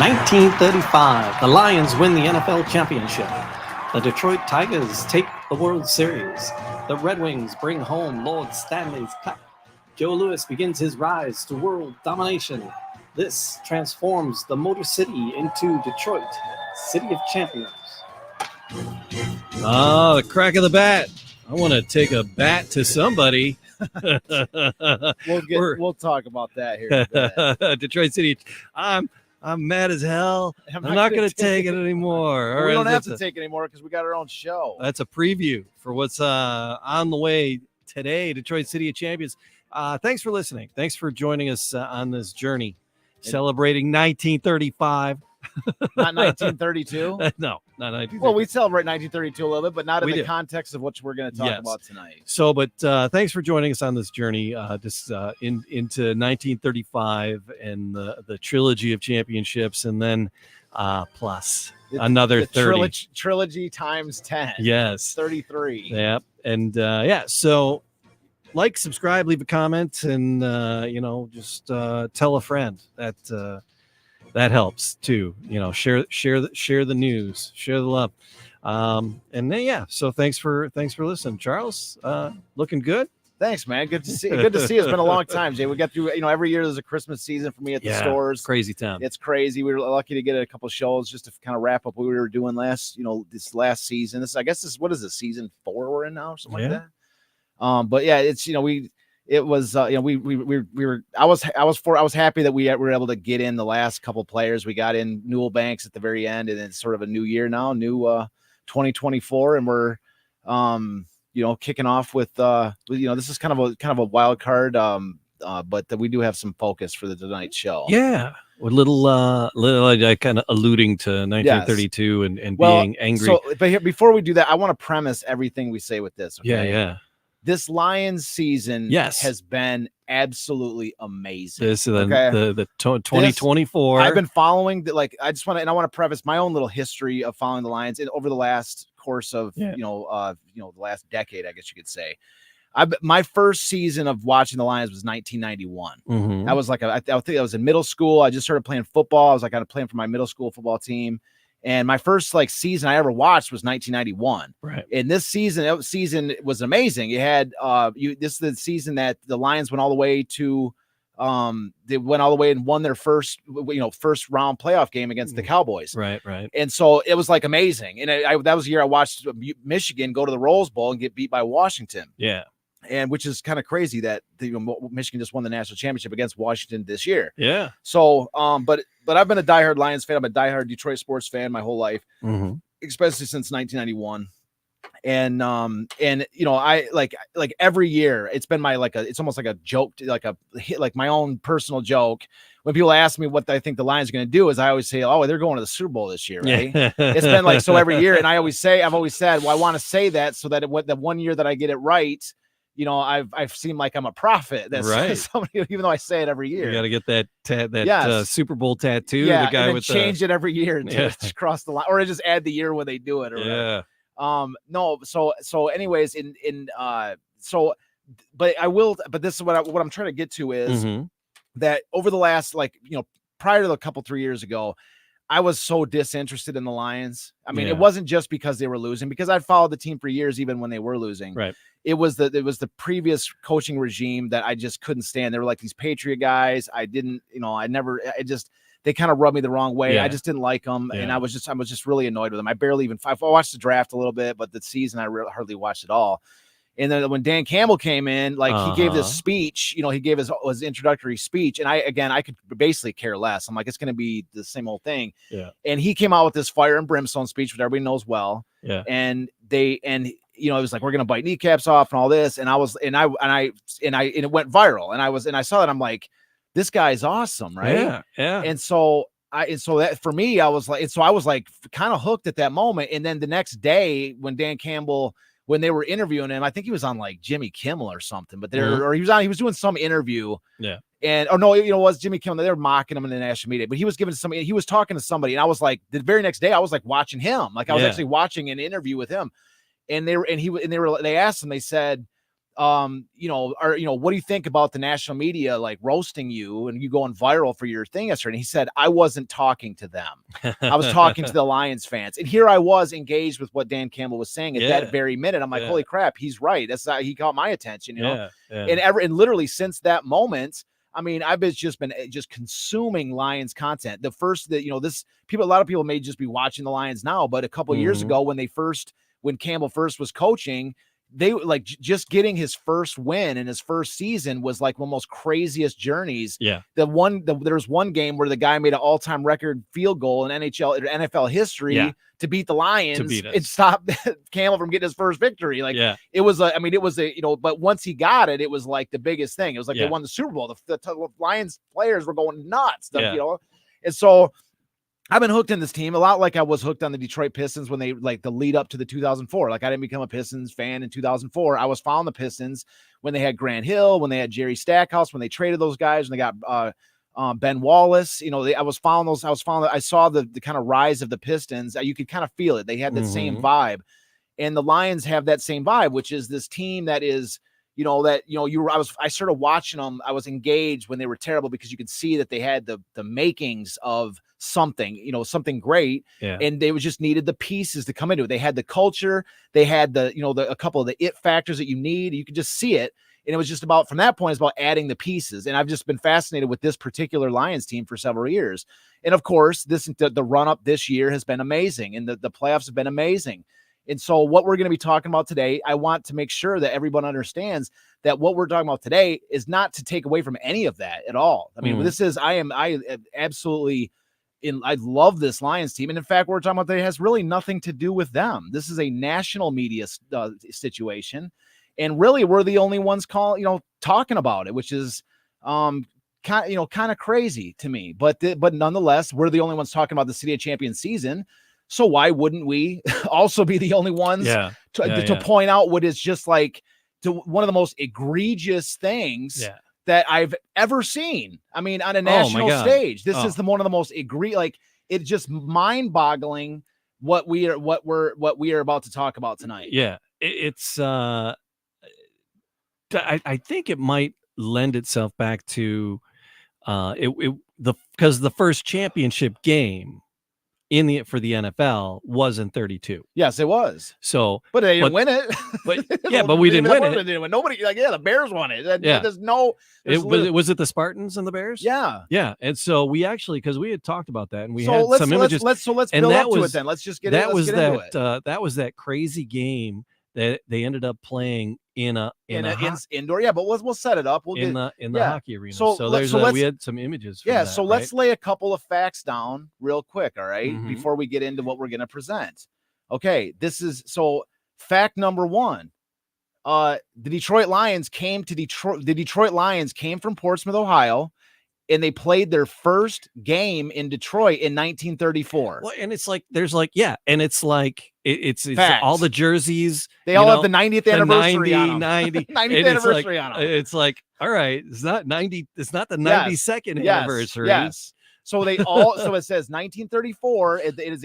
1935, the Lions win the NFL championship. The Detroit Tigers take the World Series. The Red Wings bring home Lord Stanley's Cup. Joe Louis begins his rise to world domination. This transforms the Motor City into Detroit, City of Champions. Oh, the crack of the bat. I want to take a bat to somebody. We'll talk about that here in a bit. Detroit City. I'm mad as hell. I'm not going to take it anymore. Well, we don't have to take it anymore because we got our own show. That's a preview for what's on the way today. Detroit City of Champions. Thanks for listening. Thanks for joining us on this journey, celebrating 1935. Not 1932? No, not 1932. Well, we celebrate 1932 a little bit, but not in the context of what we're going to talk about tonight. So, but thanks for joining us on this journey into 1935 and the trilogy of championships, and then plus another 30. Trilogy times 10. Yes. 33. Yep. And so like, subscribe, leave a comment, and just tell a friend. That helps too. Share the news, share the love. And then so thanks for listening. Charles, looking good. Thanks, man. Good to see you. Good to see you. It's been a long time, Jay. We got through, every year there's a Christmas season for me at the stores. Crazy time. It's crazy. We were lucky to get a couple shows just to kind of wrap up what we were doing this last season. What is this, season 4 we're in now, something like that. But yeah, it's it was I was happy that we were able to get in the last couple players. We got in Newell Banks at the very end, and it's sort of a new year now, new 2024, and we're kicking off with this is kind of a wild card, but we do have some focus for the tonight's show. Yeah. A little kind of alluding to 1932 and being angry. So, but before we do that, I want to premise everything we say with this. Okay? Yeah. This Lions season has been absolutely amazing. This is the 2024. I've been following I want to preface my own little history of following the Lions over the last course of the last decade, I guess you could say. My first season of watching the Lions was 1991. Mm-hmm. I was I think I was in middle school. I just started playing football. I was kind of playing for my middle school football team. And my first season I ever watched was 1991. Right. And this season was amazing. You had this is the season that the Lions went all the way to they went all the way and won their first round playoff game against the Cowboys. Right. And so it was amazing. And that was the year I watched Michigan go to the Rose Bowl and get beat by Washington. Yeah. And which is kind of crazy that Michigan just won the national championship against Washington this year. Yeah. So, but I've been a diehard Lions fan. I'm a diehard Detroit sports fan my whole life, especially since 1991. And I like every year it's been my it's almost like a joke, like my own personal joke. When people ask me what I think the Lions are going to do, is I always say, oh, they're going to the Super Bowl this year, right? It's been so every year, and I've always said, well, I want to say that so that the one year that I get it right. I've seemed like I'm a prophet. That's right. Somebody, even though I say it every year. You got to get that Super Bowl tattoo. Yeah, the guy and with change it every year to cross the line, or just add the year when they do it. Or yeah. No. So anyways, but I will. But this is what I'm trying to get to is that over the last prior to the couple 3 years ago, I was so disinterested in the Lions. I mean, it wasn't just because they were losing, because I'd followed the team for years, even when they were losing. Right. It was the previous coaching regime that I just couldn't stand. They were like these Patriot guys. They kind of rubbed me the wrong way. Yeah. I just didn't like them. Yeah. And I was just really annoyed with them. I watched the draft a little bit, but the season I hardly watched it all. And then when Dan Campbell came in, he gave this speech, he gave his introductory speech. And I could basically care less. I'm like, it's going to be the same old thing. Yeah. And he came out with this fire and brimstone speech, which everybody knows well. Yeah. And it was like, we're going to bite kneecaps off and all this. And it went viral. And I saw that. I'm like, this guy's awesome. Right. Yeah. Yeah. And so that for me, I was like kind of hooked at that moment. And then the next day when Dan Campbell, when they were interviewing him, I think he was on Jimmy Kimmel or something, but or he was doing some interview. Yeah. And it was Jimmy Kimmel. They were mocking him in the national media, but he was talking to somebody. And I was like, the very next day I was watching him. I was actually watching an interview with him. And they asked him, they said, what do you think about the national media like roasting you and you going viral for your thing yesterday? And he said, I wasn't talking to them. I was talking to the Lions fans. And here I was engaged with what Dan Campbell was saying at that very minute. I'm like, holy crap, he's right. He caught my attention, you know? And literally since that moment, I mean, I've just been consuming Lions content. A lot of people may just be watching the Lions now, but a couple of years ago when Campbell first was coaching, they like just getting his first win in his first season was like one of the most craziest journeys. Yeah. There was one game where the guy made an all-time record field goal in NFL history to beat the Lions and stop Campbell from getting his first victory. Like it was but once he got it, it was like the biggest thing. It was like they won the Super Bowl. The Lions players were going nuts, and so I've been hooked in this team a lot like I was hooked on the Detroit Pistons when they like the lead up to the 2004. Like I didn't become a Pistons fan in 2004. I was following the Pistons when they had Grant Hill, when they had Jerry Stackhouse, when they traded those guys, when they got Ben Wallace. I was following those. I saw the kind of rise of the Pistons. You could kind of feel it. They had that same vibe, and the Lions have that same vibe, which is this team that is. I started watching them. I was engaged when they were terrible because you could see that they had the makings of something, something great. And they just needed the pieces to come into it. They had the culture. They had a couple of the it factors that you need. You could just see it. And it was just from that point, it's about adding the pieces. And I've just been fascinated with this particular Lions team for several years. And of course, the run up this year has been amazing. And the playoffs have been amazing. And so what we're going to be talking about today, I want to make sure that everyone understands that what we're talking about today is not to take away from any of that at all. I mean, I absolutely I love this Lions team. And in fact, what we're talking about today has really nothing to do with them. This is a national media situation. And really, we're the only ones talking about it, which is kind of crazy to me. But nonetheless, we're the only ones talking about the City of Champions season. So why wouldn't we also be the only ones to point out what is just like one of the most egregious things that I've ever seen? I mean, on a national stage, this is one of the most it's just mind-boggling what we are about to talk about tonight. Yeah, it's I think it might lend itself back to because the first championship game for the NFL was in 32. Yes, it was. So, but they didn't win it. But but we didn't win it. Nobody the Bears won it. Was it the Spartans and the Bears? Yeah. And so we actually, because we had talked about that, and we had some images. Let's build up to it then. Let's just get into it. That was that crazy game that they ended up playing in indoor. Yeah, but we'll set it up. We'll in the hockey arena. So we had some images. Let's lay a couple of facts down real quick. All right, before we get into what we're going to present. Okay, fact number one. The Detroit Lions came to Detroit. The Detroit Lions came from Portsmouth, Ohio, and they played their first game in Detroit in 1934. Well, and it's like it's all the jerseys. They all have the 90th anniversary on them. 90th anniversary on them. It's like, all right, it's not 90. It's not the 92nd anniversary. Yes. So they all. So it says 1934. It is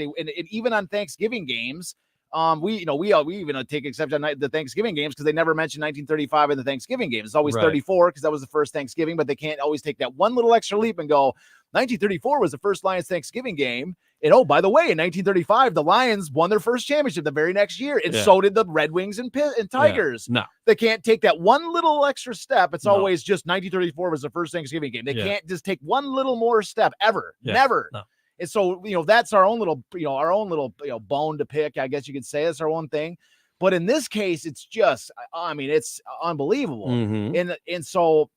even on Thanksgiving games. We even take exception on the Thanksgiving games because they never mention 1935 in the Thanksgiving games. It's always 34 because that was the first Thanksgiving, but they can't always take that one little extra leap and go 1934 was the first Lions Thanksgiving game. And oh, by the way, in 1935, the Lions won their first championship the very next year, and so did the Red Wings and Tigers. No, they can't take that one little extra step. It's always just 1934 was the first Thanksgiving game. They can't just take one little more step ever. Never. No. And so, that's our own little bone to pick, I guess you could say. It's our own thing. But in this case, it's just, it's unbelievable. And so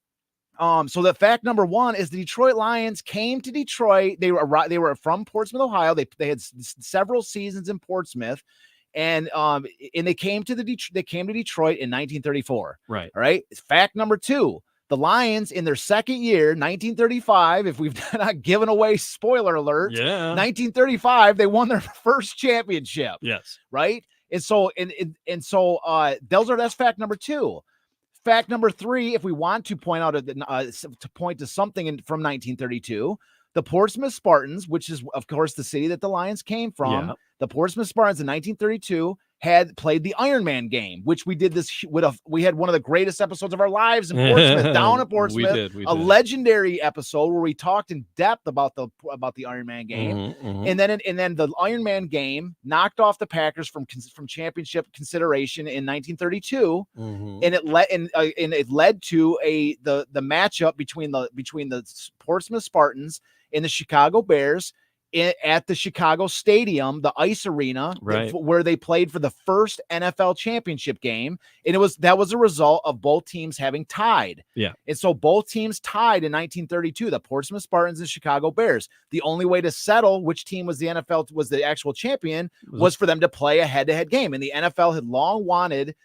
the fact number one is the Detroit Lions came to Detroit. They were from Portsmouth, Ohio. They had several seasons in Portsmouth, and they came to Detroit in 1934. Right. All right. Fact number two. The Lions in their second year, 1935, if we've not given away spoiler alert, 1935, they won their first championship. Yes. Right. And so, that's fact number two. Fact number three, if we want to point out to point to something from 1932, the Portsmouth Spartans, which is of course the city that the Lions came from, the Portsmouth Spartans in 1932 had played the Iron Man game, which we did this we had one of the greatest episodes of our lives in Portsmouth, down in Portsmouth, we a did. legendary episode where we talked in depth about the Iron Man game. And then the Iron Man game knocked off the Packers from championship consideration in 1932, and it led to the matchup between the Portsmouth Spartans and the Chicago Bears at the Chicago Stadium, the ice arena, right, where they played for the first NFL championship game. And that was a result of both teams having tied. Yeah. And so both teams tied in 1932, the Portsmouth Spartans and Chicago Bears. The only way to settle which team was the actual champion was for them to play a head-to-head game. And the NFL had long wanted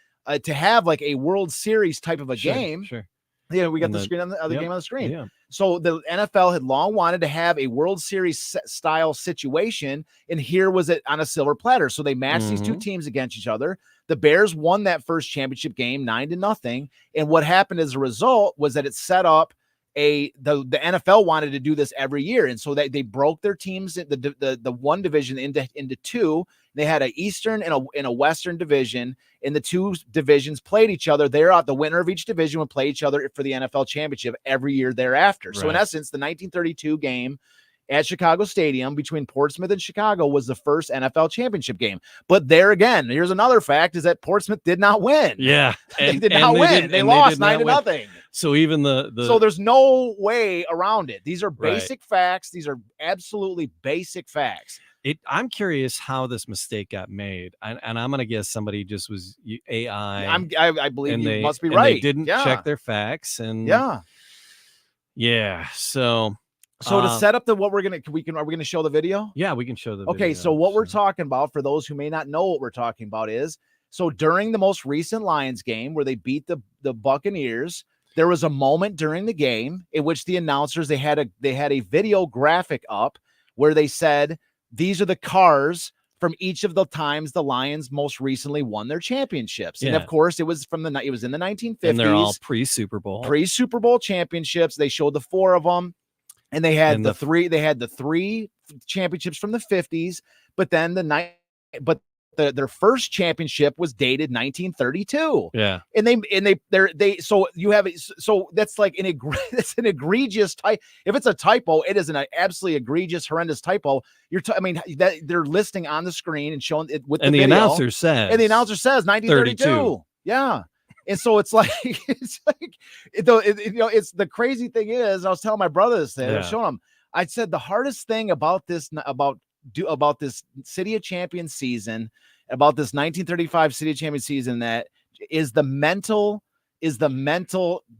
to have like a World Series type of a game. Sure. Yeah, we got the screen on the other game on the screen. Yeah. So the NFL had long wanted to have a World Series style situation, and here was it on a silver platter. So they matched these two teams against each other. The Bears won that first championship game 9-0, and what happened as a result was that it set up the NFL wanted to do this every year, and so they broke their teams, the one division into two. They had an Eastern and a Western division, and the two divisions played each other. The winner of each division would play each other for the NFL championship every year thereafter. Right. So in essence, the 1932 game at Chicago Stadium between Portsmouth and Chicago was the first NFL championship game. But there again, here's another fact: is that Portsmouth did not win. Yeah, they did not win. They lost 9-0. So even so there's no way around it. These are basic facts. These are absolutely basic facts. I'm curious how this mistake got made, and I'm gonna guess somebody just was AI. I believe you must be right. They didn't check their facts, and So to set up what are we gonna show the video? Yeah, we can show the video. Okay, so what we're talking about, for those who may not know what we're talking about, is so during the most recent Lions game where they beat the Buccaneers, there was a moment during the game in which the announcers they had a video graphic up where they said, these are the cars from each of the times the Lions most recently won their championships. And of course, it was in the 1950s. And they're all pre-Super Bowl championships. They showed the four of them. And they had the three championships from the 50s, but then their first championship was dated 1932. Yeah. And so that's like it's an egregious type. If it's a typo, it is an absolutely egregious, horrendous typo. That they're listing on the screen and showing it with the video. And the announcer says 1932. 32. Yeah. And so it's the crazy thing is, I was telling my brother this thing, I was showing him, I said, the hardest thing about this City of Champions season, about this 1935 City of Champions season, that is the mental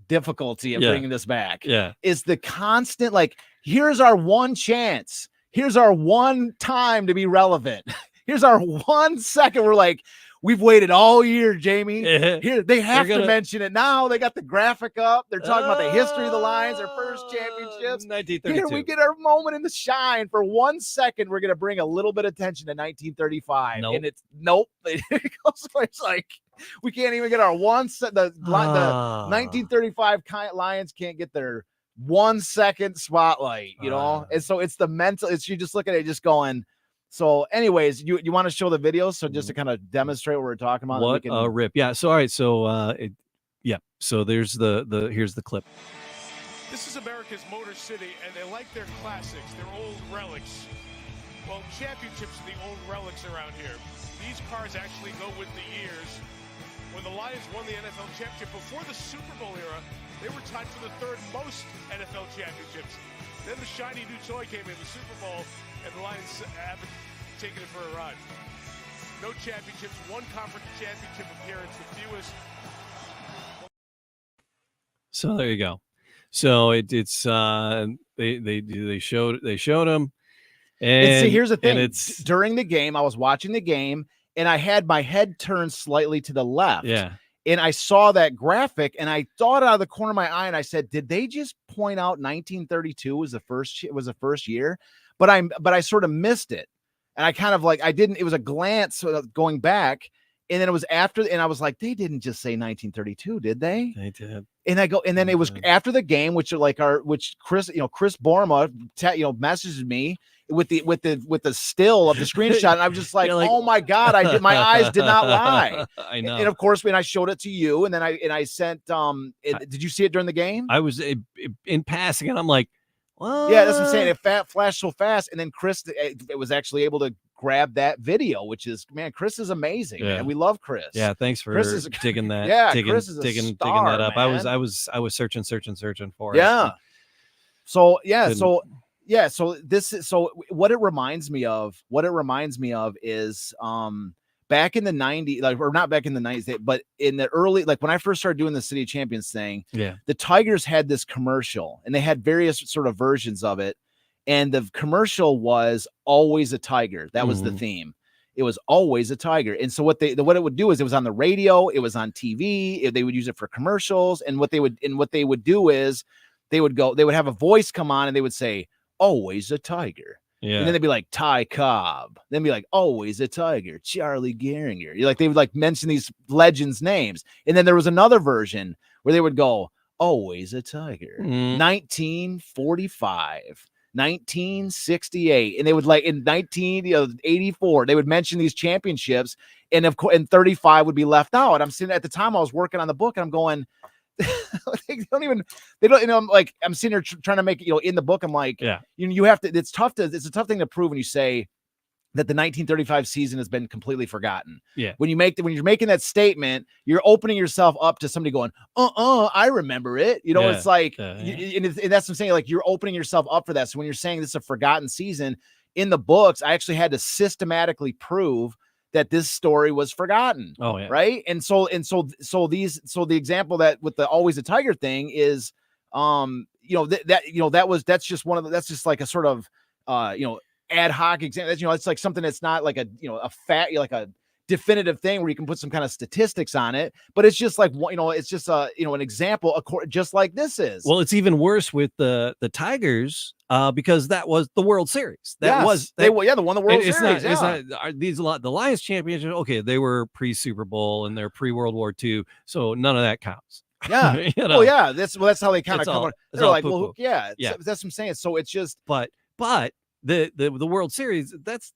difficulty of bringing this back. Yeah. Is the constant, here's our one chance. Here's our one time to be relevant. Here's our 1 second. We're we've waited all year, Jamie. Here, they have to mention it now. They got the graphic up. They're talking about the history of the Lions, their first championships. 1932. Here we get our moment in the shine. For 1 second, we're going to bring a little bit of attention to 1935. Nope. And it's nope. It's we can't even get our the 1935 Lions can't get their 1 second spotlight, And so it's the mental. You just look at it just going. So anyways, you want to show the video? So just to kind of demonstrate what we're talking about. What a rip. Yeah. So, all right. So, so there's here's the clip. This is America's Motor City, and they like their classics, their old relics. Well, championships are the old relics around here. These cars actually go with the years. When the Lions won the NFL championship, before the Super Bowl era, they were tied for the third most NFL championships. Then the shiny new toy came in, the Super Bowl, and the Lions haven't taken it for a ride. No championships, one conference championship appearance, the fewest. So there you go. So it's they showed him, and see, here's the thing. And it's during the game, I was watching the game, and I had my head turned slightly to the left. Yeah. And I saw that graphic, and I thought out of the corner of my eye, and I said, "Did they just point out 1932 was the first year?" But I sort of missed it, and I kind of I didn't. It was a glance going back, and then it was after, and I was like, "They didn't just say 1932, did they?" They did. And I go, and then it was after the game, which Chris Borma, messaged me with the still of the screenshot, and I was just like, You're like- oh my God, my eyes did not lie. I know. And of course, when I showed it to you, and then I sent did you see it during the game? I was in passing, and I'm like, well, Yeah, that's what I'm saying. It flashed so fast, and then Chris it was actually able to grab that video, which is, man, Chris is amazing, Yeah. man. We love Chris. Yeah, thanks for Chris is- digging that. Yeah, digging, Chris is a digging star, that up. man. I was searching for it. Yeah. So Couldn't- so this is what it reminds me of is back in the 90s, like, or not back in the 90s, but in the early, like when I first started doing the City of Champions thing, Yeah. the Tigers had this commercial, and they had various sort of versions of it. And the commercial was always a tiger. That was the Mhm. theme. It was always a tiger. And so what it would do is, it was on the radio, it was on TV, they would use it for commercials. And what they would do is they would have a voice come on, and they would say, always a tiger. Yeah. And then they'd be like, Ty Cobb. Then be like, always a tiger, Charlie Gehringer. They would like mention these legends' names. And then there was another version where they would go, always a tiger. Mm. 1945, 1968. And they would, like, in 1984, they would mention these championships. And of course, and 35 would be left out. I'm sitting at the time I was working on the book, and I'm going, they don't, I'm like, I'm sitting here trying to make it, in the book, I'm like, Yeah. you have to, it's a tough thing to prove when you say that the 1935 season has been completely forgotten. Yeah. When you're making that statement, you're opening yourself up to somebody going, I remember it. Yeah. It's like, Yeah. and that's what I'm saying. Like, you're opening yourself up for that. So when you're saying this is a forgotten season, in the books, I actually had to systematically prove that this story was forgotten. Oh yeah. Right. And so the example that with the always a tiger thing is, that's just that's just like a sort of, ad hoc example. It's like something that's not like a definitive thing where you can put some kind of statistics on it, but it's just like, it's just an example, just like this is. Well, it's even worse with the Tigers, because that was the World Series. They won the World Series. It's not the Lions championship. Okay, they were pre-Super Bowl and they're pre-World War II, so none of that counts. Yeah. Well, yeah. That's how they kind of come. They're like, poo-poo. that's what I'm saying. So it's just, but the World Series, that's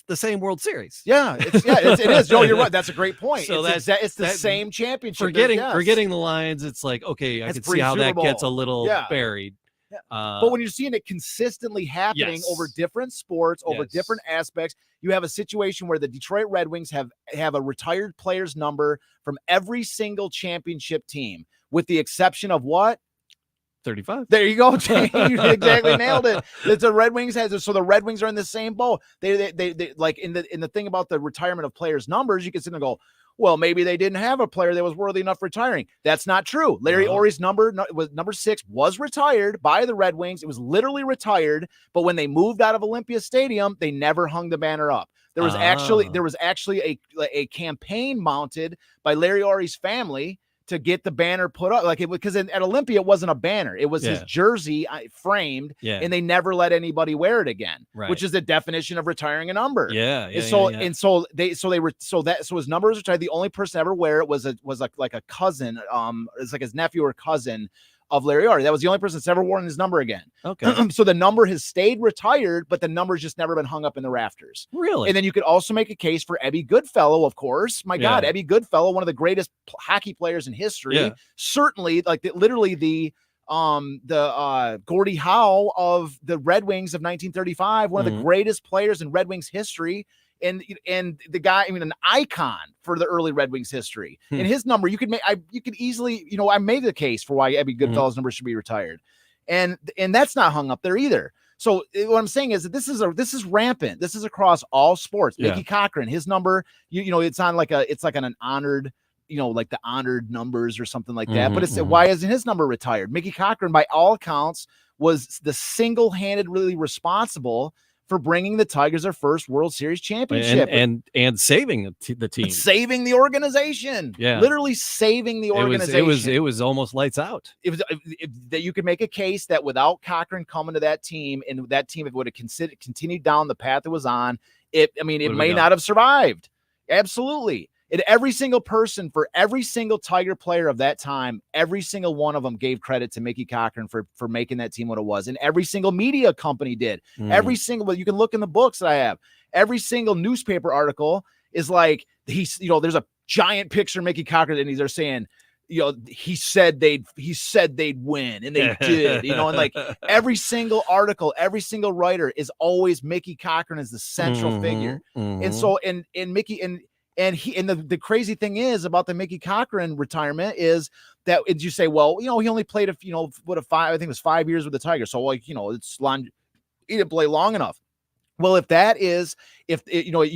the same World Series. Yeah, it is. Joe, you're right. That's a great point. So it's the same championship. Forgetting the Lions, it's like, okay, I can see how that gets a little buried. Yeah. But when you're seeing it consistently happening over different sports, over different aspects, you have a situation where the Detroit Red Wings have a retired player's number from every single championship team, with the exception of what? 35. There you go, Jay. You exactly nailed it. The Red Wings so the Red Wings are in the same boat. They like in the thing about the retirement of players' numbers, you can sit and go, well, maybe they didn't have a player that was worthy enough retiring. That's not true. Larry Ory's number 6 was retired by the Red Wings. It was literally retired, but when they moved out of Olympia Stadium, they never hung the banner up. There was actually a campaign mounted by Larry Ory's family to get the banner put up, because at Olympia it wasn't a banner, it was his jersey framed, and they never let anybody wear it again, which is the definition of retiring a number. So his number was retired. The only person to ever wear it was like a cousin, it's like his nephew or cousin of Larry Ory. That was the only person that's ever worn his number again. Okay. So the number has stayed retired, but the number's just never been hung up in the rafters. Really? And then you could also make a case for Ebby Goodfellow, of course. My God, Ebby Goodfellow, one of the greatest hockey players in history. Yeah. Certainly, literally the Gordie Howe of the Red Wings of 1935, one of the greatest players in Red Wings history. And the guy, an icon for the early Red Wings history. And his number, you could easily, I made the case for why Ebby Goodfellow's number should be retired, and that's not hung up there either. So what I'm saying is that this is rampant. This is across all sports. Mickey Cochran, his number, it's on it's like on an honored, like the honored numbers or something like that. But it's why isn't his number retired? Mickey Cochran, by all accounts, was the single-handedly responsible for bringing the Tigers their first World Series championship and saving the team, saving the organization, literally saving the organization. It was almost lights out. That you could make a case that without Cochran coming to that team, and that team, if it would have continued down the path it was on, it may not have survived. Absolutely. And every single person, for every single Tiger player of that time, every single one of them gave credit to Mickey Cochran for making that team what it was. And every single media company did. Every single, you can look in the books that I have. Every single newspaper article is like, there's a giant picture of Mickey Cochran, and they're saying, he said they'd win, and they did, and like every single article, every single writer is always Mickey Cochran as the central figure. And so, and Mickey, and the crazy thing is about the Mickey Cochran retirement is that you say, well, he only played I think it was 5 years with the Tigers. So it's long, he didn't play long enough. Well, you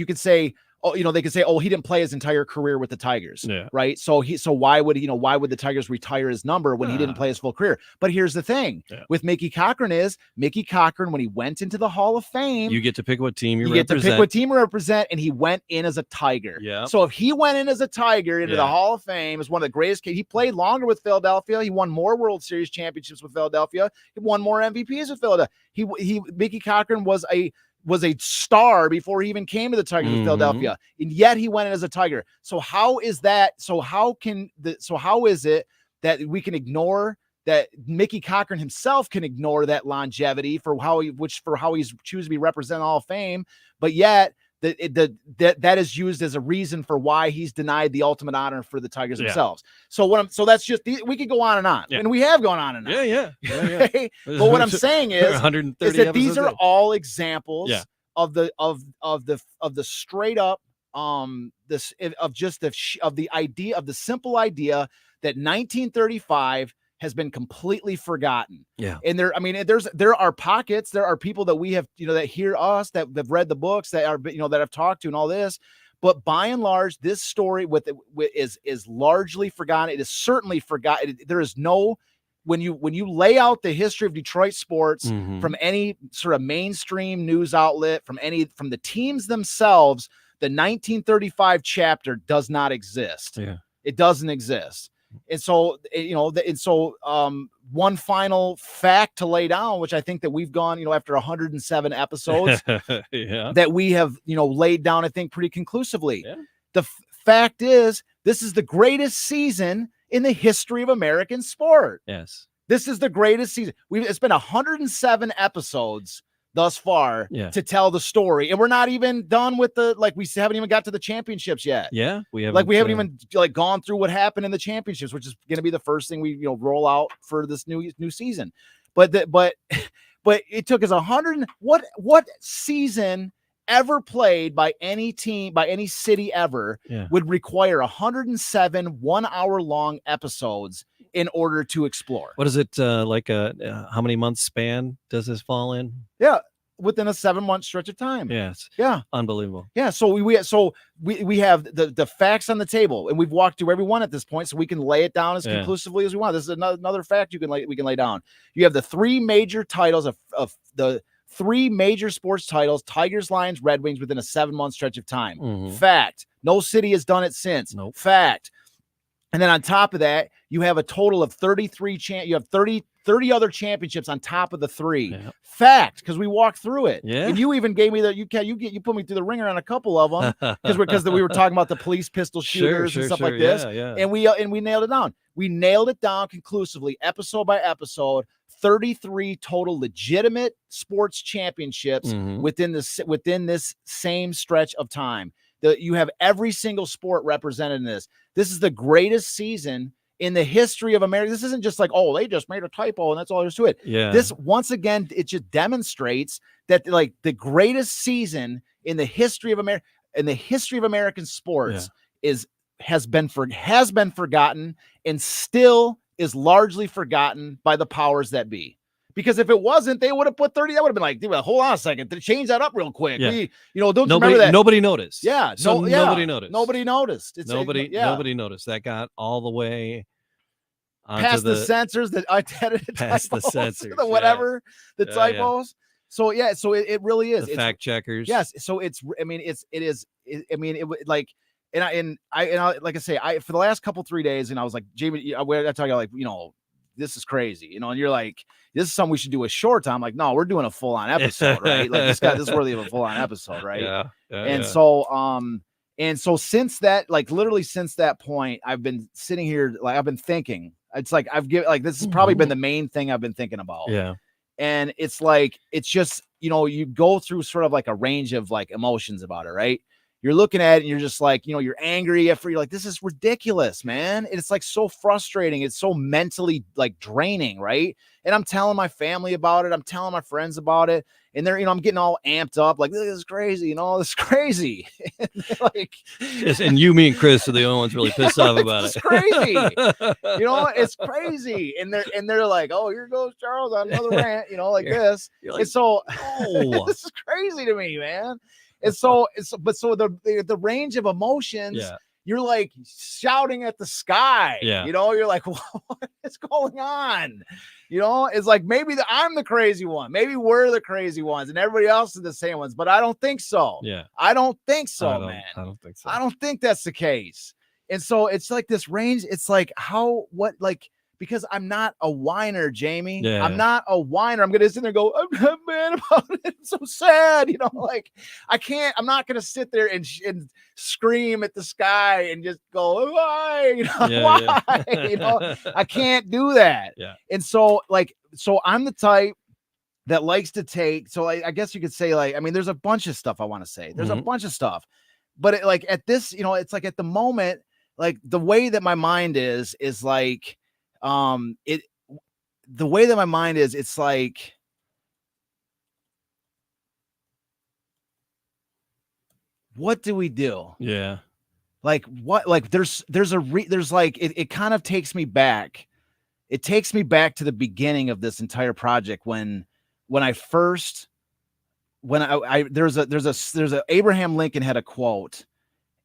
could say, they could say, he didn't play his entire career with the Tigers. Yeah. Right. So why would the Tigers retire his number when he didn't play his full career? But here's the thing with Mickey Cochran when he went into the Hall of Fame, you get to pick what team you get to pick what team you represent. And he went in as a Tiger. Yeah. So if he went in as a Tiger into the Hall of Fame, is one of the greatest. He played longer with Philadelphia. He won more World Series championships with Philadelphia. He won more MVPs with Philadelphia. Mickey Cochran was a star before he even came to the Tigers with Philadelphia, and yet he went in as a Tiger. So how is that? So how is it that we can ignore that? Mickey Cochran himself can ignore that longevity for how he's choosing to be represented in the Hall of Fame, but yet that is used as a reason for why he's denied the ultimate honor for the Tigers themselves. So that's just, we could go on and on, and we have gone on and on. Yeah. But what I'm saying is that these are all examples of the straight up the simple idea that 1935 has been completely forgotten. Yeah. And there are pockets, there are people that we have, that hear us, that have read the books, that are, that I've talked to and all this, but by and large, this story is largely forgotten. It is certainly forgotten. There is no, when you lay out the history of Detroit sports from any sort of mainstream news outlet, from the teams themselves, the 1935 chapter does not exist. Yeah. It doesn't exist. And so, one final fact to lay down, which I think that we've gone, after 107 episodes, that we have, laid down, I think, pretty conclusively. Yeah. The fact is, this is the greatest season in the history of American sport. Yes. This is the greatest season. It's been 107 episodes thus far to tell the story, and we're not even done with we haven't even got to the championships yet. We haven't even gone through what happened in the championships, which is going to be the first thing we roll out for this new season. But it took us 100. What season ever played by any team, by any city ever, would require 107 1-hour long episodes in order to explore? What is it how many months span does this fall in? Yeah, within a 7-month stretch of time. Yes. Yeah. Unbelievable. Yeah. So we have the facts on the table, and we've walked through every one at this point, so we can lay it down as conclusively as we want. This is another fact we can lay down. You have the three major titles of the three major sports titles: Tigers, Lions, Red Wings, within a 7-month stretch of time. Fact. No city has done it since. Nope. Fact. And then on top of that, you have a total of 33 you have 30 other championships on top of the three. Yeah. Fact, because we walked through it. Yeah. And you even gave me you put me through the ringer on a couple of them because we were talking about the police pistol shooters and stuff like this. Yeah. And we nailed it down. We nailed it down conclusively, episode by episode. 33 total legitimate sports championships within this same stretch of time. You have every single sport represented in this. This is the greatest season in the history of America. This isn't just like, they just made a typo and that's all there's to it. Yeah. This, once again, it just demonstrates that the greatest season in the history of America, in the history of American sports, has been forgotten and still is largely forgotten by the powers that be. Because if it wasn't, they would have put 30. That would have been like, dude, hold on a second, to change that up real quick. Yeah. Don't remember that. Nobody noticed. Yeah. Nobody noticed. Nobody noticed. Nobody noticed. That got all the way past the censors, the typos. So it really is. The fact checkers. Yes. So like I say, for the last couple 3 days, and I was like, Jamie, I tell you, this is crazy, and you're like, this is something we should do a short time. Like, no, we're doing a full on episode, right? Like this is worthy of a full on episode, right? Yeah. And so, And so since that, like literally since that point, I've been sitting here, like I've been thinking. It's like I've given, like, this has probably been the main thing I've been thinking about. Yeah. And it's like, it's just, you know, you go through sort of like a range of like emotions about it, right? You're looking at it and you're just like, you know, you're angry you're like, this is ridiculous, man. It's like so frustrating. It's so mentally like draining, right? And I'm telling my family about it. I'm telling my friends about it. And they're, you know, I'm getting all amped up, like, this is crazy, you know, this is crazy. And like, yes, and you, me, and Chris are the only ones really pissed off about it's it. Crazy. You know, it's crazy. And they're like, oh, here goes Charles on another rant, you know, like this. You're like, and so oh. this is crazy to me, man. And so the range of emotions, Yeah. you're like shouting at the sky. Yeah. You know, you're like, what is going on? You know, it's like maybe I'm the crazy one. Maybe we're the crazy ones and everybody else is the same ones, but I don't think so. Yeah. I don't think so, man. I don't think so. I don't think that's the case. And so it's like this range. It's like because I'm not a whiner, Jamie. Yeah. I'm not a whiner. I'm going to sit there and go, I'm mad about it. It's so sad. You know, like I'm not going to sit there and scream at the sky and just go, why? You know, why? You know, I can't do that. Yeah. And so I'm the type that likes to take, so I guess you could say, like, I mean, there's a bunch of stuff I want to say. There's a bunch of stuff, but like at this, you know, it's like at the moment, like the way that my mind is like, the way that my mind is, it's like, what do we do? Yeah. Like what, like there's like, it kind of takes me back. It takes me back to the beginning of this entire project when there's a Abraham Lincoln had a quote.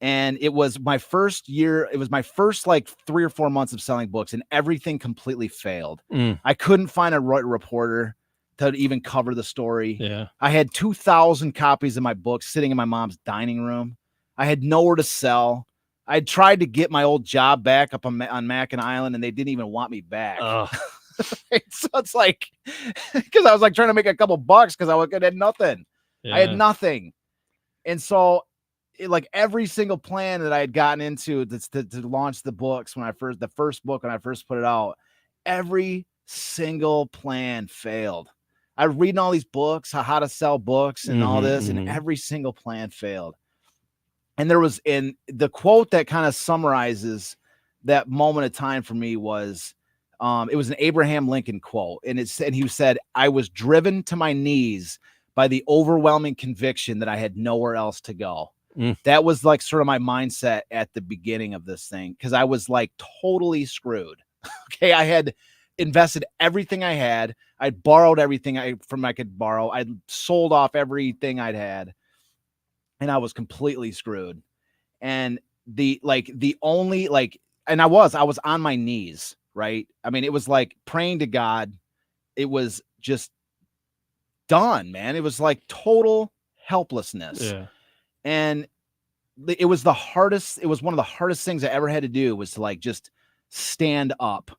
And it was my first year. It was my first like 3 or 4 months of selling books, and everything completely failed. I couldn't find a reporter to even cover the story. Yeah. I had 2,000 copies of my books sitting in my mom's dining room. I had nowhere to sell. I tried to get my old job back up on Mackinac Island, and they didn't even want me back. So it's like, because I was like trying to make a couple bucks because I had nothing. Yeah. I had nothing. And so like every single plan that I had gotten into to launch the books the first book when I first put it out, every single plan failed. I was reading all these books, how to sell books and all this, and every single plan failed. And there was the quote that kind of summarizes that moment of time for me was, it was an Abraham Lincoln quote. And he said, I was driven to my knees by the overwhelming conviction that I had nowhere else to go. That was like sort of my mindset at the beginning of this thing, because I was like totally screwed. Okay, I had invested everything I had. I'd borrowed everything I could borrow. I'd sold off everything I'd had, and I was completely screwed. And I was on my knees, right? I mean, it was like praying to God. It was just done, man. It was like total helplessness. Yeah. And it was one of the hardest things I ever had to do, was to like just stand up.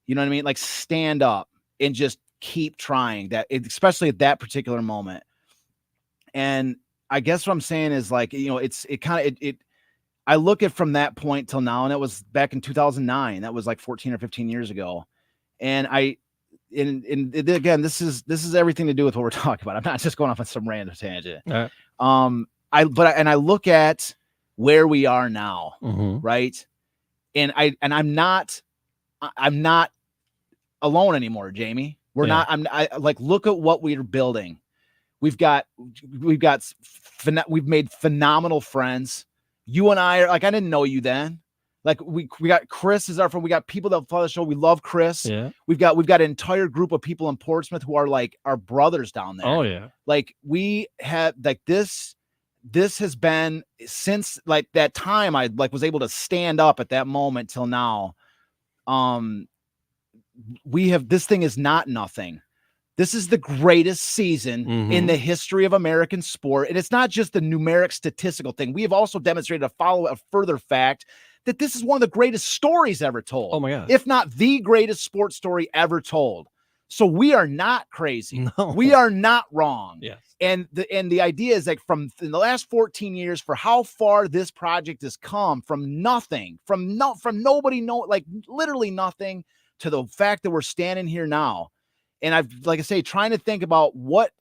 You know what I mean? Like stand up and just keep trying especially at that particular moment. And I guess what I'm saying is, like, you know, I look at from that point till now, and it was back in 2009. That was like 14 or 15 years ago. And again, this is everything to do with what we're talking about. I'm not just going off on some random tangent. All right. I look at where we are now, right? And I'm not alone anymore, Jamie. We're not. Look at what we're building. We've made phenomenal friends. You and I are like, I didn't know you then. Like we got Chris as our friend. We got people that follow the show. We love Chris. Yeah. We've got an entire group of people in Portsmouth who are like our brothers down there. Oh yeah. Like we have like this has been since like that time I like was able to stand up at that moment till now. This thing is not nothing. This is the greatest season in the history of American sport. And it's not just the numeric statistical thing. We have also demonstrated a further fact that this is one of the greatest stories ever told. Oh my God. If not the greatest sports story ever told. So we are not crazy. No. We are not wrong. Yes. And the idea is like from in the last 14 years, for how far this project has come from nothing, from nobody like literally nothing, to the fact that we're standing here now. And I've, like I say, trying to think about what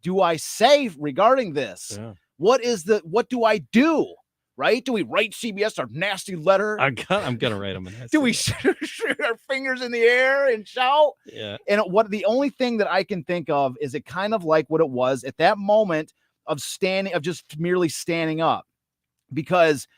do I say regarding this? Yeah. What do I do? Right? Do we write CBS our nasty letter? I'm gonna write them. Do we shoot our fingers in the air and shout? Yeah. And what the only thing that I can think of is it kind of like what it was at that moment of just merely standing up, because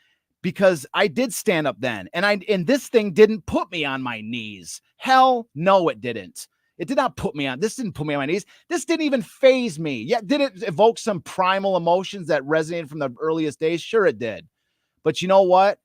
I did stand up then, and this thing didn't put me on my knees. Hell no, it didn't. It did not put me on. This didn't put me on my knees. This didn't even phase me. Yeah, did it evoke some primal emotions that resonated from the earliest days? Sure, it did. But you know what?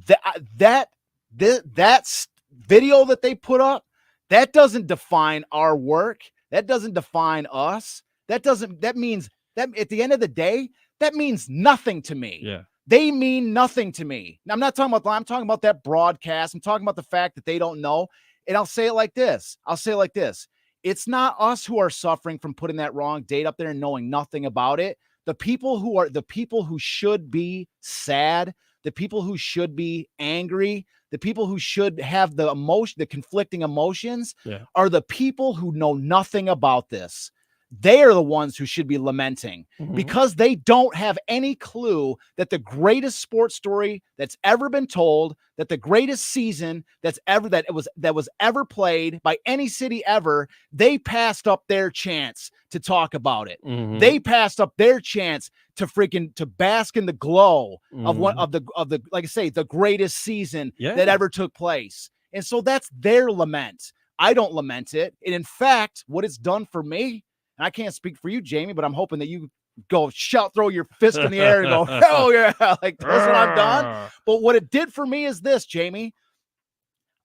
That video that they put up, that doesn't define our work. That doesn't define us. That means that at the end of the day, that means nothing to me. Yeah. They mean nothing to me. I'm not talking about, I'm talking about that broadcast. I'm talking about the fact that they don't know. And I'll say it like this. It's not us who are suffering from putting that wrong date up there and knowing nothing about it. The people who should be sad, the people who should be angry, the people who should have the conflicting emotions are the people who know nothing about this. They are the ones who should be lamenting because they don't have any clue that the greatest sports story that's ever been told, that the greatest season that was ever played by any city ever, they passed up their chance to talk about it. They passed up their chance to bask in the glow of one of the like I say, the greatest season that ever took place. And so that's their lament. I don't lament it. And in fact, what it's done for me, and I can't speak for you, Jamie, but I'm hoping that you go throw your fist in the air and go, hell yeah, like that's what I've done. But what it did for me is this, Jamie.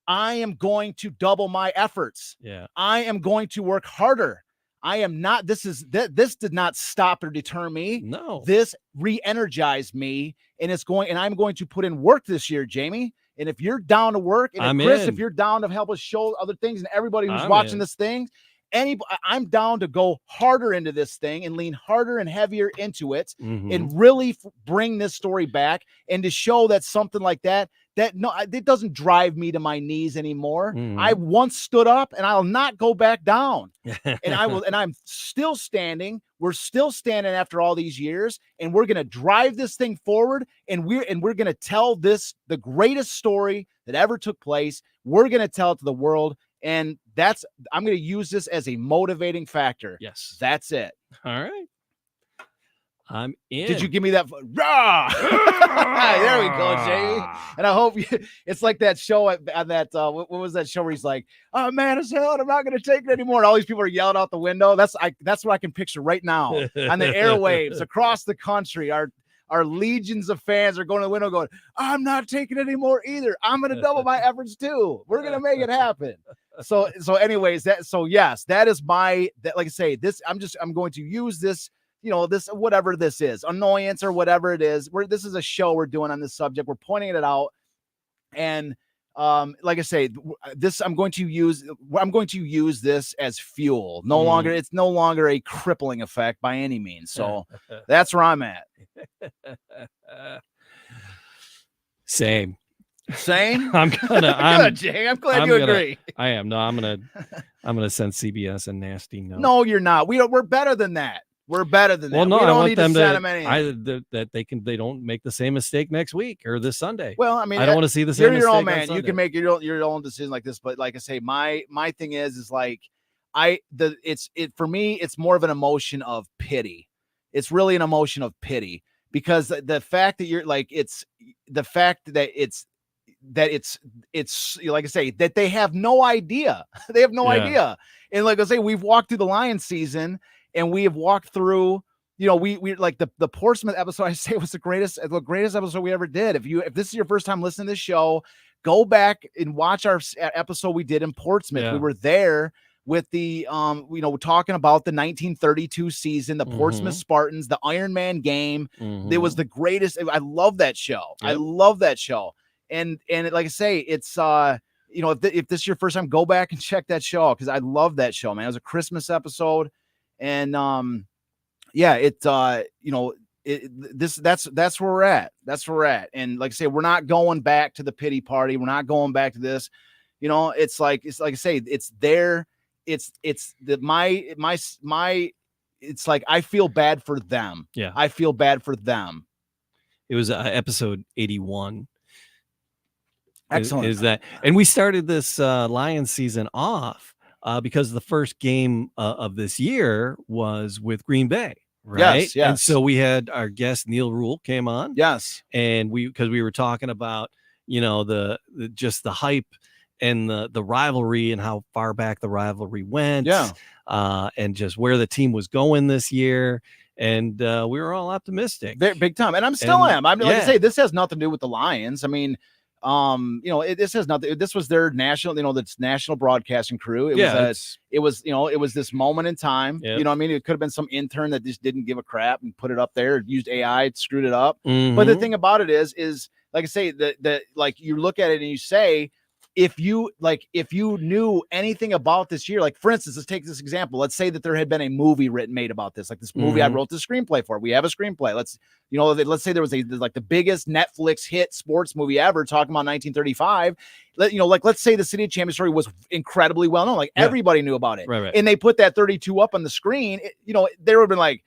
I am going to double my efforts. Yeah. I am going to work harder. I am not, this did not stop or deter me. No. This re-energized me, and I'm going to put in work this year, Jamie. And if you're down to work, and Chris, if you're down to help us show other things, and everybody who's watching this thing, I'm down to go harder into this thing and lean harder and heavier into it and really bring this story back, and to show that something like that it doesn't drive me to my knees anymore. I once stood up, and I'll not go back down. And I'm still standing. We're still standing after all these years, and we're going to drive this thing forward. And we're going to tell the greatest story that ever took place. We're going to tell it to the world. And I'm going to use this as a motivating factor. Yes. That's it. All right. I'm in. Did you give me that? Rah! There we go, Jamie. And I hope it's like that show on that, what was that show where he's like, oh, man, as hell, and I'm not going to take it anymore. And all these people are yelling out the window. That's what I can picture right now on the airwaves across the country. Our legions of fans are going to the window going, I'm not taking it anymore either. I'm going to double my efforts too. We're going to make it happen. So anyways, yes, that is like I say, I'm going to use this, this, whatever this is, annoyance or whatever it is. This is a show we're doing on this subject. We're pointing it out. And like I say, I'm going to use this as fuel. It's no longer a crippling effect by any means. So that's where I'm at. Same. I'm good, Jay. I'm glad you agree. I am. No, I'm gonna send CBS a nasty note. No, you're not. We're better than that. We're better than that. Well, no, we don't I want need them to send them anything. that they don't make the same mistake next week or this Sunday. Well, I mean, I don't want to see the same. You're your own mistake man. You can make your own decision like this. But like I say, my thing is like for me, it's more of an emotion of pity. It's really an emotion of pity, because the fact that you're like, it's like I say, that they have no idea. They have no idea. And like I say, we've walked through the Lions season, and we have walked through, we like the Portsmouth episode, I say, was the greatest episode we ever did. If this is your first time listening to this show, go back and watch our episode we did in Portsmouth. Yeah. We were there with the, talking about the 1932 season, the Portsmouth Spartans, the Iron Man game. It was the greatest. I love that show. Yep. I love that show. And like I say, it's, you know, if this is your first time, go back and check that show because I love that show, man. It was a Christmas episode, and that's where we're at. That's where we're at. And like I say, we're not going back to the pity party. We're not going back to this. You know, it's like I say, it's there. It's like I feel bad for them. Yeah, I feel bad for them. it was episode 81. Excellent. Is that, and we started this Lions season off because the first game of this year was with Green Bay, right? Yes. And so we had our guest Neil Rule came on. Yes. And because we were talking about, you know, the just the hype and the rivalry and how far back the rivalry went. Yeah. And just where the team was going this year. And we were all optimistic. Big time. And I'm still am. I'm like yeah. I say, this has nothing to do with the Lions. I mean, you know, this has nothing. This was their national, you know, that's national broadcasting crew. It was this moment in time. Yep. You know what I mean? It could have been some intern that just didn't give a crap and put it up there, used AI, screwed it up. Mhm. But the thing about it is like I say, that like you look at it and you say, if you knew anything about this year, like for instance, let's take this example. Let's say that there had been a movie made about this, like this movie I wrote the screenplay for. We have a screenplay. Let's say there was like the biggest Netflix hit sports movie ever, talking about 1935. Let's say the City of Champions story was incredibly well known, like everybody knew about it, right. And they put that 32 up on the screen. They would have been like,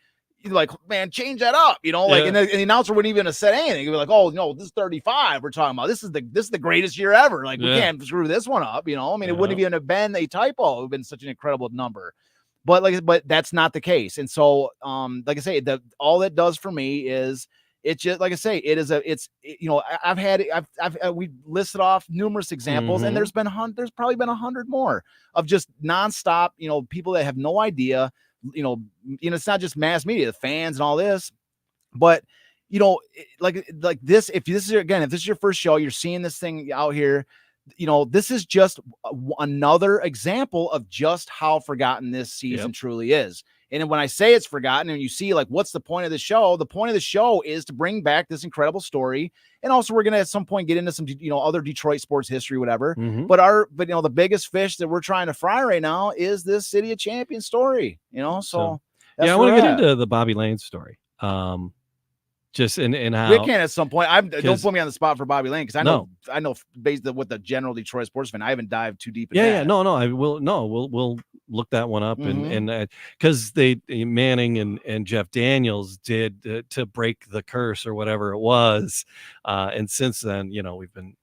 man, change that up, and the announcer wouldn't even have said anything. He'd be like, oh no, this is 35 we're talking about. This is the greatest year ever. Like we can't screw this one up, I mean, it wouldn't even have been a typo. It would have been such an incredible number. But that's not the case. And so like I say, all that does for me is it's just like I say, we listed off numerous examples, and there's probably been 100 more of just nonstop, people that have no idea. It's not just mass media, the fans and all this, but like this, if this is your first show, you're seeing this thing out here, this is just another example of just how forgotten this season truly is. And when I say it's forgotten, and you see like, what's the point of the show? The point of the show is to bring back this incredible story. And also we're going to at some point get into some, other Detroit sports history, whatever. But the biggest fish that we're trying to fry right now is this City of Champions story, so I want to get into the Bobby Lane story. Just in how we can at some point. Don't put me on the spot for Bobby Lane, because I know based on what the general Detroit sports fan, I haven't dived too deep into that. We'll look that one up, and because Manning and Jeff Daniels did to break the curse or whatever it was, and since then we've been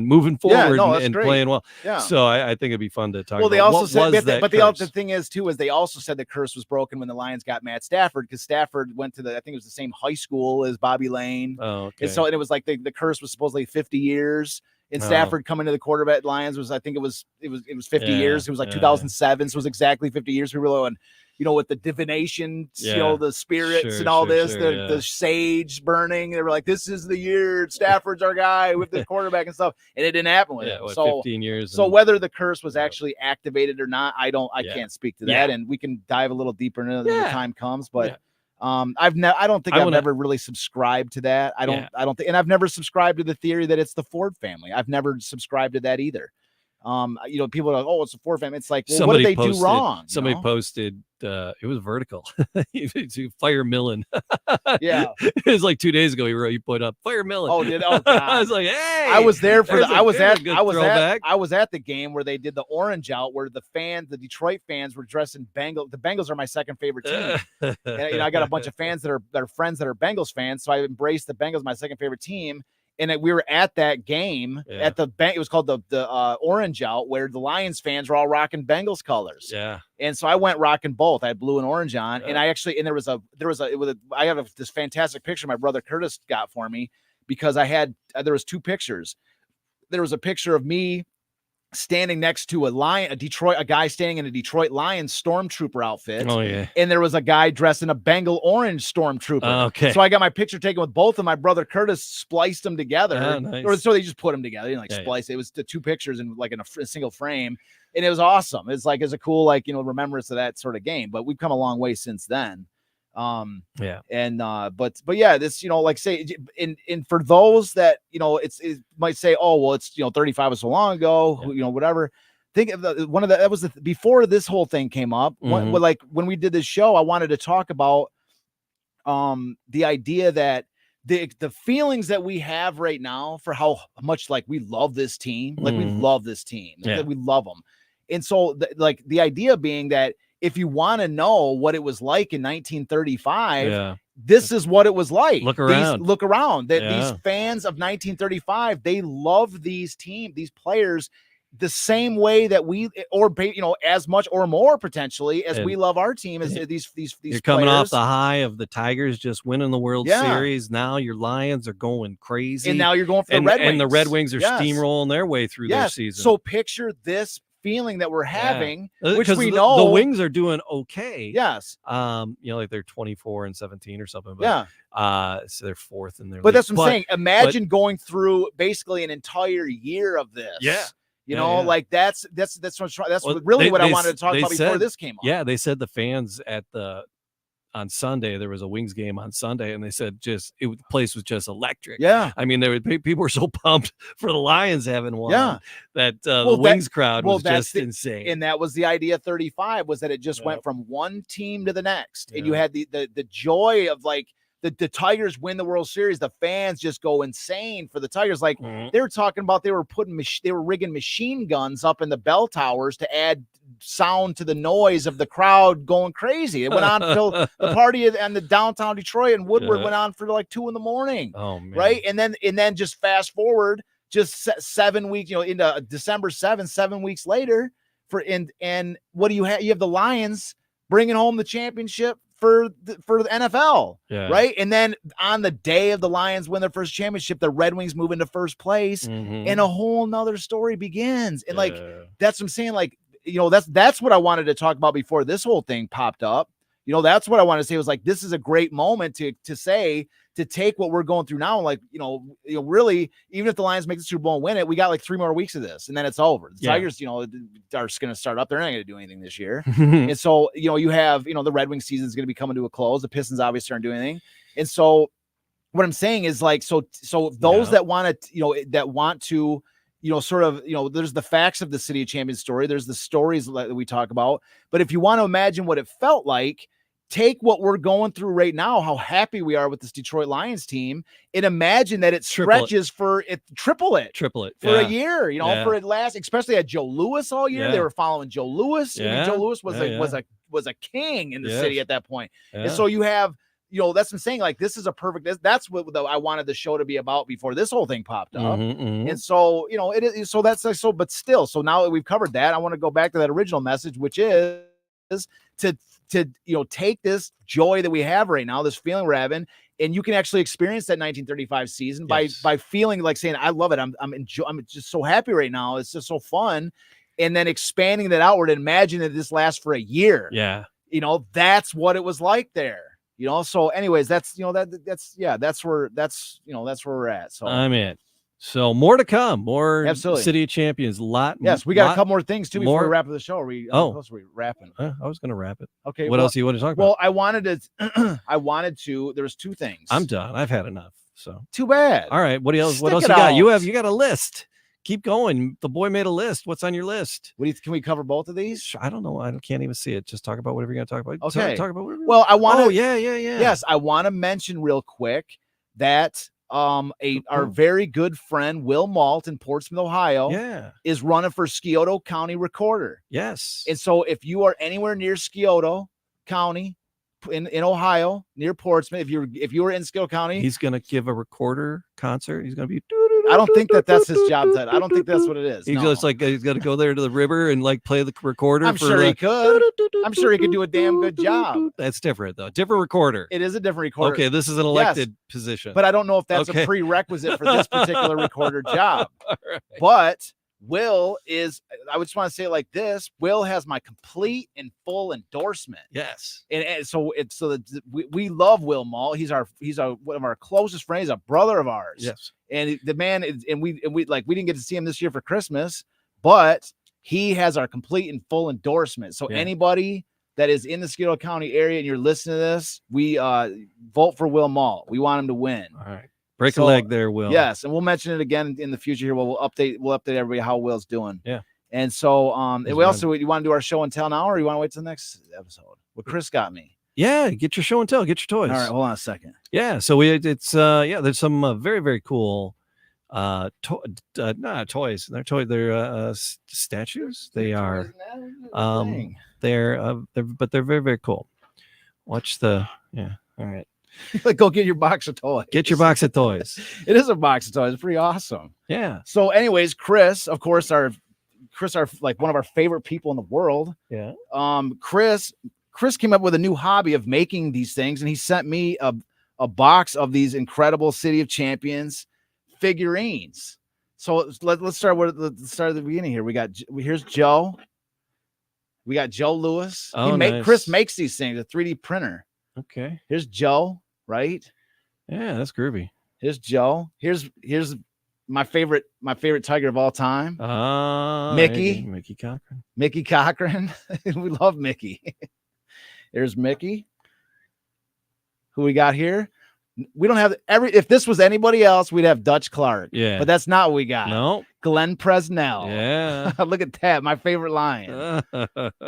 moving forward and playing well. Yeah. So I think it'd be fun to talk. Well, they also said, the thing is too, is they also said the curse was broken when the Lions got Matt Stafford, because Stafford went to I think it was the same high school as Bobby Lane. Oh, okay. And so it was like the curse was supposedly 50 years. And Stafford coming to the quarterback Lions was, I think it was 50 years. It was like 2007. So it was exactly 50 years. We were on, with the divination, the spirits and all this, the sage burning. They were like, this is the year Stafford's our guy with the quarterback and stuff. And it didn't happen with it. So 15 years. So whether the curse was actually activated or not, I can't speak to that. And we can dive a little deeper into it when the time comes. But I don't think I've never really subscribed to that. I don't think, and I've never subscribed to the theory that it's the Ford family. I've never subscribed to that either. People are like, oh, it's the Ford family. It's like, well, what did they do wrong? Somebody posted, it was vertical. Fire Millen. It was like 2 days ago. He put up Fire Millen. Oh, did God. I was like, hey, I was there for I was at the game where they did the orange out, where the Detroit fans were dressed in Bengals. The Bengals are my second favorite team. And I got a bunch of fans that are friends that are Bengals fans, so I embraced the Bengals, my second favorite team. And we were at that game at the bank. It was called the orange out, where the Lions fans were all rocking Bengals colors. Yeah. And so I went rocking both. I had blue and orange on. And I actually, I have this fantastic picture my brother Curtis got for me, because there was two pictures. There was a picture of me standing next to a guy standing in a Detroit Lions stormtrooper outfit. Oh yeah. And there was a guy dressed in a Bengal orange stormtrooper. Okay. So I got my picture taken with both of my brother Curtis spliced them together. Oh, nice. Or so they just put them together and splice. It was the two pictures in a single frame. And it was awesome. It's like, it's a cool, remembrance of that sort of game, but we've come a long way since then. But yeah, this, like say, in for those that, it might say, oh, well, it's, 35 was so long ago, whatever. Think of that was before this whole thing came up. When we did this show, I wanted to talk about the idea that the feelings that we have right now for how much like we love this team, we love this team, that we love them. And so the idea being that if you want to know what it was like in 1935, this is what it was like. Look around. These fans of 1935, they love these players the same way that we, as much or more potentially as we love our team as these you're coming off the high of the Tigers just winning the World Series. Now your Lions are going crazy. And now you're going for the Red Wings. And the Red Wings are steamrolling their way through their season. So picture this feeling that we're having, which we know the Wings are doing okay. Yes. Like they're 24-17 or something. But, so they're fourth in their league. That's what I'm saying. Imagine going through basically an entire year of this. Yeah. That's really what I wanted to talk about before this came on. Yeah, they said the fans on Sunday, there was a Wings game on Sunday, and they said the place was just electric. Yeah, I mean, people were so pumped for the Lions having won. Yeah, that the Wings crowd was just insane. And that was the idea. 35 was that it just went from one team to the next, and you had the joy of like. The Tigers win the World Series. The fans just go insane for the Tigers. Like they were talking about, they were rigging machine guns up in the bell towers to add sound to the noise of the crowd going crazy. It went on until the party and the downtown Detroit and Woodward went on for like 2 a.m. Oh man. Right. And then just fast forward just 7 weeks, into December 7 weeks later and what do you have? You have the Lions bringing home the championship for the NFL, right? And then on the day of the Lions win their first championship, the Red Wings move into first place, and a whole nother story begins. And that's what I'm saying. Like, that's what I wanted to talk about before this whole thing popped up. That's what I wanted to say was like, this is a great moment to take what we're going through now. And like, really, even if the Lions make the Super Bowl and win it, we got like 3 more weeks of this and then it's over. The Tigers, are going to start up. They're not going to do anything this year. And so, you have, the Red Wings season is going to be coming to a close. The Pistons obviously aren't doing anything. And so what I'm saying is like, so those that want to, sort of, there's the facts of the City of Champions story. There's the stories that we talk about. But if you want to imagine what it felt like, take what we're going through right now, how happy we are with this Detroit Lions team, and imagine that it stretches triple it for a year, for it last, especially at Joe Louis all year. They were following Joe Louis. I mean, Joe Louis was a king in the city at that point. And so you have, that's what I'm saying. Like, this is a perfect, that's what I wanted the show to be about before this whole thing popped up. And so, it is, so that's like, so, but still, so now that we've covered that, I want to go back to that original message, which is to take this joy that we have right now, this feeling we're having, and you can actually experience that 1935 season by feeling like saying, I love it. I'm just so happy right now. It's just so fun. And then expanding that outward and imagine that this lasts for a year. Yeah. That's what it was like there. So anyways, that's where we're at. So I'm in. So more to come, more Absolutely. City of Champions. Yes, we got a couple more things too before we wrap up the show. Are we wrapping? I was going to wrap it. Okay. What else do you want to talk about? Well, I wanted to. There was 2 things. I'm done. I've had enough. So too bad. All right. What else? What else you got? You got a list. Keep going. The boy made a list. What's on your list? Can we cover both of these? I don't know. I can't even see it. Just talk about whatever you're going to talk about. Okay. Talk about whatever. Well, I want to. Oh, yeah. Yes, I want to mention real quick that our very good friend Will Malt in Portsmouth, Ohio, is running for Scioto County Recorder. Yes. And so if you are anywhere near Scioto County in Ohio, near Portsmouth, if you were in Scioto County, he's going to give a recorder concert. He's going to be. I don't think that's his job title. I don't think that's what it is. He's just like, he's got to go there to the river and like play the recorder. I'm sure he could. I'm sure he could do a damn good job. That's different though. Different recorder. It is a different recorder. Okay, this is an elected position. But I don't know if that's a prerequisite for this particular recorder job. Right. But Will is, I would just want to say it like this: Will has my complete and full endorsement. Yes, and so it's we love Will Malt. He's one of our closest friends, a brother of ours. Yes, and the man is, and we didn't get to see him this year for Christmas, but he has our complete and full endorsement. So anybody that is in the Scioto County area and you're listening to this, we vote for Will Malt. We want him to win. All right. Break a leg there, Will. Yes, and we'll mention it again in the future here. We'll update everybody how Will's doing. Yeah. And so and we also, you want to do our show and tell now, or you want to wait till the next episode? What Chris got me. Yeah, get your show and tell, get your toys. All right, hold on a second. Yeah, so there's some very, very cool not toys. They're statues. They are they're very, very cool. Watch the all right. Like, go get your box of toys. Get your box of toys. It is a box of toys. It's pretty awesome. Yeah. So anyways, Chris, of course, our like one of our favorite people in the world. Yeah. Chris came up with a new hobby of making these things, and he sent me a box of these incredible City of Champions figurines. So let's start at the beginning here. Here's Joe. We got Joe Louis. Oh, nice. Chris makes these things, a 3D printer. Okay. Here's Joe, right? Yeah, that's groovy. Here's Joe. Here's my favorite tiger of all time. Mickey Cochran. Mickey Cochran. We love Mickey. There's Mickey. Who we got here? We don't have if this was anybody else, we'd have Dutch Clark. Yeah. But that's not what we got. No. Glenn Presnell. Yeah. Look at that. My favorite lion.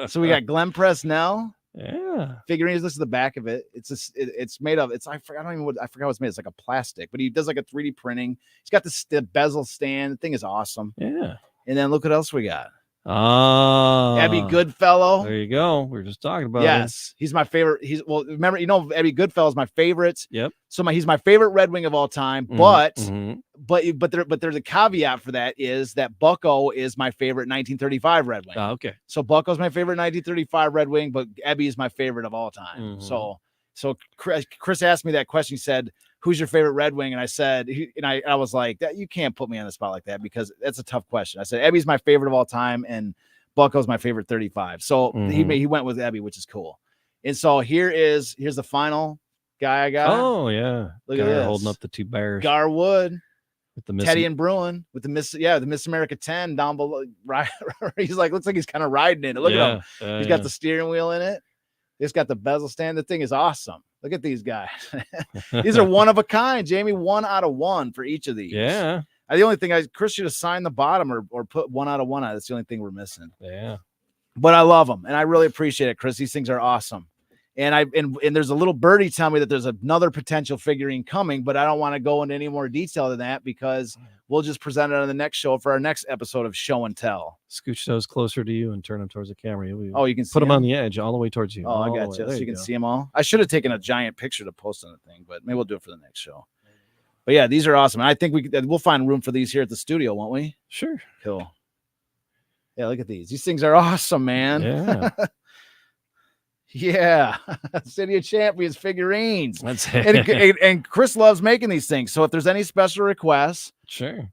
So we got Glenn Presnell. Yeah. Figurines. This is the back of it. It's made of, I forgot what it's made. It's like a plastic, but he does like a 3D printing. He's got the bezel stand. The thing is awesome. Yeah. And then look what else we got. Abby Goodfellow. There you go. We were just talking about it. He's my favorite. Remember, Abby Goodfellow is my favorite. Yep. So he's my favorite Red Wing of all time. But there's a caveat for that is that Bucko is my favorite 1935 Red Wing. Okay. So Bucko's my favorite 1935 Red Wing, but Abby is my favorite of all time. So Chris asked me that question. He said, "Who's your favorite Red Wing?" And I said, I was like, "That you can't put me on the spot like that because that's a tough question." I said, "Abby's my favorite of all time, and Bucko's my favorite 35." So he went with Abby, which is cool. And so here's the final guy I got. Oh yeah, look at this, holding up the two bears. Garwood with the Teddy and Bruin with the Miss America 10 down below. Right, he's like, looks like he's kind of riding in it. Look at him. He's got the steering wheel in it. It's got the bezel stand. The thing is awesome. Look at these guys. These are one of a kind, Jamie. 1 out of 1 for each of these. Yeah. The only thing Chris should have signed the bottom or put 1 out of 1 out. That's the only thing we're missing. Yeah. But I love them and I really appreciate it, Chris. These things are awesome. And there's a little birdie telling me that there's another potential figurine coming, but I don't want to go into any more detail than that because we'll just present it on the next show for our next episode of Show and Tell. Scooch those closer to you and turn them towards the camera. You can see put them on the edge all the way towards you. Oh, I got you. So you can see them all. I should have taken a giant picture to post on the thing, but maybe we'll do it for the next show. But yeah, these are awesome. And I think we'll find room for these here at the studio, won't we? Sure. Cool. Yeah, look at these. These things are awesome, man. Yeah. Yeah, City of Champions figurines. That's it. And Chris loves making these things. So if there's any special requests, sure,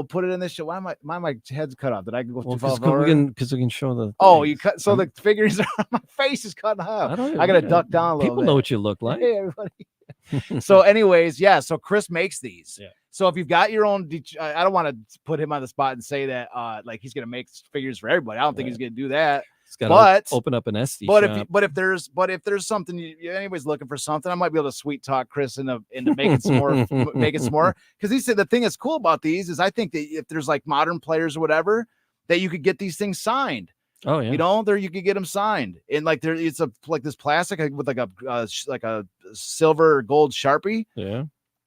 put it in this show. Why my head's cut off? Did I go too far? Because we can show the. Oh, you cut. So the figurines are. My face is cut off. I gotta duck down a little. People know what you look like. Hey, everybody. So, anyways, yeah. So Chris makes these. Yeah. So if you've got your own, I don't want to put him on the spot and say that like he's gonna make figures for everybody. I don't think he's gonna do that. But open up an SD shop. But if there's something you're anyways looking for something, I might be able to sweet talk Chris into making some more, because he said the thing that's cool about these is I think that if there's like modern players or whatever, that you could get these things signed. Oh yeah, you could get them signed, and like it's like this plastic with like a silver or gold Sharpie. Yeah,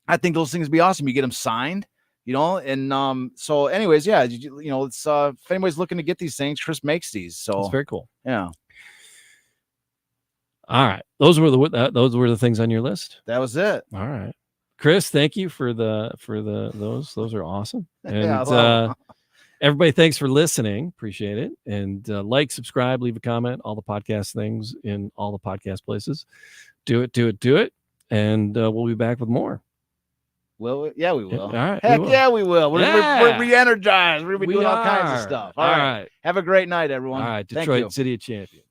I think those things would be awesome. You get them signed. And so anyways, yeah, it's if anybody's looking to get these things, Chris makes these. So it's very cool. Yeah. All right. Those were the things on your list. That was it. All right. Chris, thank you for those are awesome. And everybody, thanks for listening. Appreciate it. And like, subscribe, leave a comment, all the podcast things in all the podcast places. Do it. And we'll be back with more. Well, yeah, we will. All right, heck yeah, we will. We're re-energized. We're gonna be doing all kinds of stuff. All right. Have a great night, everyone. All right, Detroit City of Champions.